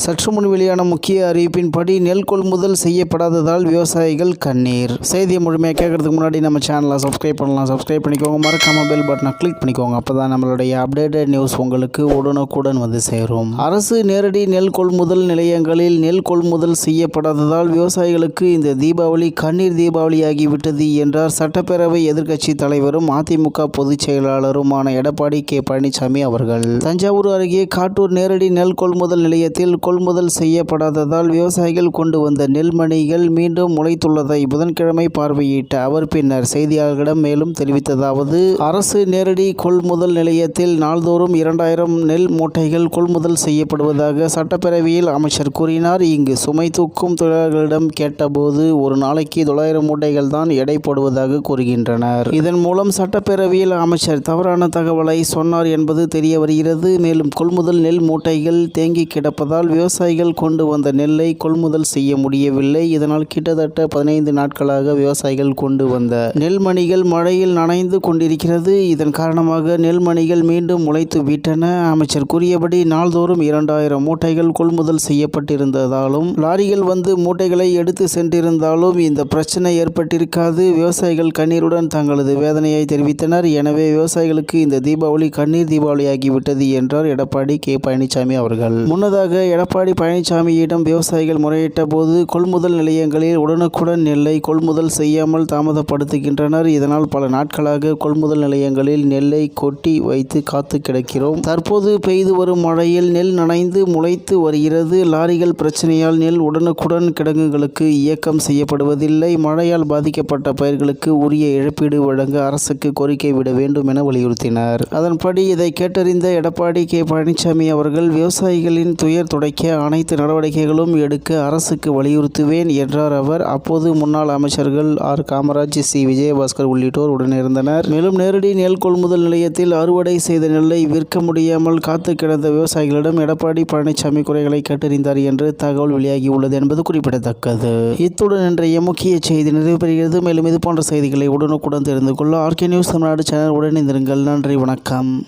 சற்று முன் வெளியான முக்கிய அறிவிப்பின்படி நெல் கொள்முதல் செய்யப்படாததால் விவசாயிகள் கண்ணீர். செய்தியை முழுமையாக கேட்கறதுக்கு முன்னாடி நம்ம சேனலை சப்ஸ்கிரைப் பண்ணலாம். சப்ஸ்கிரைப் பண்ணிக்கோங்க. மறக்காம பெல் பட்டனை கிளிக் பண்ணிக்கோங்க. அப்பதான் நம்மளுடைய அப்டேட்டட் நியூஸ் உங்களுக்கு உடனுக்குடன் வந்து சேரும். அரசு நேரடி நெல் கொள்முதல் நிலையங்களில் நெல் கொள்முதல் செய்யப்படாததால் விவசாயிகளுக்கு இந்த தீபாவளி கண்ணீர் தீபாவளியாகிவிட்டது என்றார் சட்டப்பேரவை எதிர்க்கட்சி தலைவரும் அதிமுக பொதுச் செயலாளருமான எடப்பாடி கே பழனிசாமி அவர்கள். தஞ்சாவூர் அருகே காட்டூர் நேரடி நெல் கொள்முதல் நிலையத்தில் கொள்முதல் செய்யப்படாததால் விவசாயிகள் கொண்டு வந்த நெல்மணிகள் மீண்டும் முளைத்துள்ளதை புதன்கிழமை பார்வையிட்ட அவர் பின்னர் செய்தியாளர்களிடம் மேலும் தெரிவித்ததாவது: அரசு நேரடி கொள்முதல் நிலையத்தில் நாள்தோறும் 2000 நெல் மூட்டைகள் கொள்முதல் செய்யப்படுவதாக சட்டப்பேரவையில் அமைச்சர் கூறினார். இங்கு சுமை தூக்கும் தொழிலாளர்களிடம் கேட்டபோது ஒரு நாளைக்கு 900 மூட்டைகள் தான் எடை போடுவதாக கூறுகின்றனர். இதன் மூலம் சட்டப்பேரவையில் அமைச்சர் தவறான தகவலை சொன்னார் என்பது தெரிய வருகிறது. மேலும் கொள்முதல் நெல் மூட்டைகள் தேங்கி கிடப்பதால் விவசாயிகள் கொண்டு வந்த நெல்லை கொள்முதல் செய்ய முடியவில்லை. இதனால் கிட்டத்தட்ட 15 நாட்களாக விவசாயிகள் கொண்டு வந்த நெல்மணிகள் மழையில் நனைந்து கொண்டிருக்கிறது. இதன் காரணமாக நெல்மணிகள் மீண்டும் முளைத்து விட்டன. அமைச்சர் கூறியபடி நாள்தோறும் 2000 மூட்டைகள் கொள்முதல் செய்யப்பட்டிருந்ததாலும் லாரிகள் வந்து மூட்டைகளை எடுத்து சென்றிருந்தாலும் இந்த பிரச்சனை ஏற்பட்டிருக்காது. விவசாயிகள் கண்ணீருடன் தங்களது வேதனையை தெரிவித்தனர். எனவே விவசாயிகளுக்கு இந்த தீபாவளி கண்ணீர் தீபாவளியாகிவிட்டது என்றார் எடப்பாடி கே பழனிசாமி அவர்கள். முன்னதாக எடப்பாடி பழனிசாமியிடம் விவசாயிகள் முறையிட்ட போது கொள்முதல் நிலையங்களில் உடனுக்குடன் நெல்லை கொள்முதல் செய்யாமல் தாமதப்படுத்துகின்றனர். இதனால் பல நாட்களாக கொள்முதல் நிலையங்களில் நெல்லை கொட்டி வைத்து காத்து கிடக்கிறோம். தற்போது பெய்து வரும் மழையில் நெல் நனைந்து முளைத்து வருகிறது. லாரிகள் பிரச்சனையால் நெல் உடனுக்குடன் கிடங்குகளுக்கு இயக்கம் செய்யப்படுவதில்லை. மழையால் பாதிக்கப்பட்ட பயிர்களுக்கு உரிய இழப்பீடு வழங்க அரசுக்கு கோரிக்கை விட வேண்டும் என வலியுறுத்தினர். அதன்படி இதை கேட்டறிந்த எடப்பாடி கே பழனிசாமி அவர்கள் விவசாயிகளின் துயர் துடைக்க அனைத்து நடவடிக்கைகளும் எடுக்க அரசுக்கு வலியுறுத்துவேன் என்றார் அவர். அப்போது முன்னாள் அமைச்சர்கள் ஆர் காமராஜ், சி விஜயபாஸ்கர் உள்ளிட்டோர் உடனிருந்தனர். மேலும் நேரடி நெல் கொள்முதல் நிலையத்தில் அறுவடை செய்த நெல்லை விற்க முடியாமல் காத்து கிடந்த விவசாயிகளிடம் எடப்பாடி பழனிசாமி குறைகளை கேட்டறிந்தார் என்று தகவல் வெளியாகியுள்ளது என்பது குறிப்பிடத்தக்கது. இத்துடன் இன்றைய முக்கிய செய்தி நிறைவு பெறுகிறது. மேலும் இது போன்ற செய்திகளை உடனுக்குடன் தெரிந்து கொள்ள ஆர்கே நியூஸ் தமிழ்நாடு சேனல் உடனிருங்கள். நன்றி, வணக்கம்.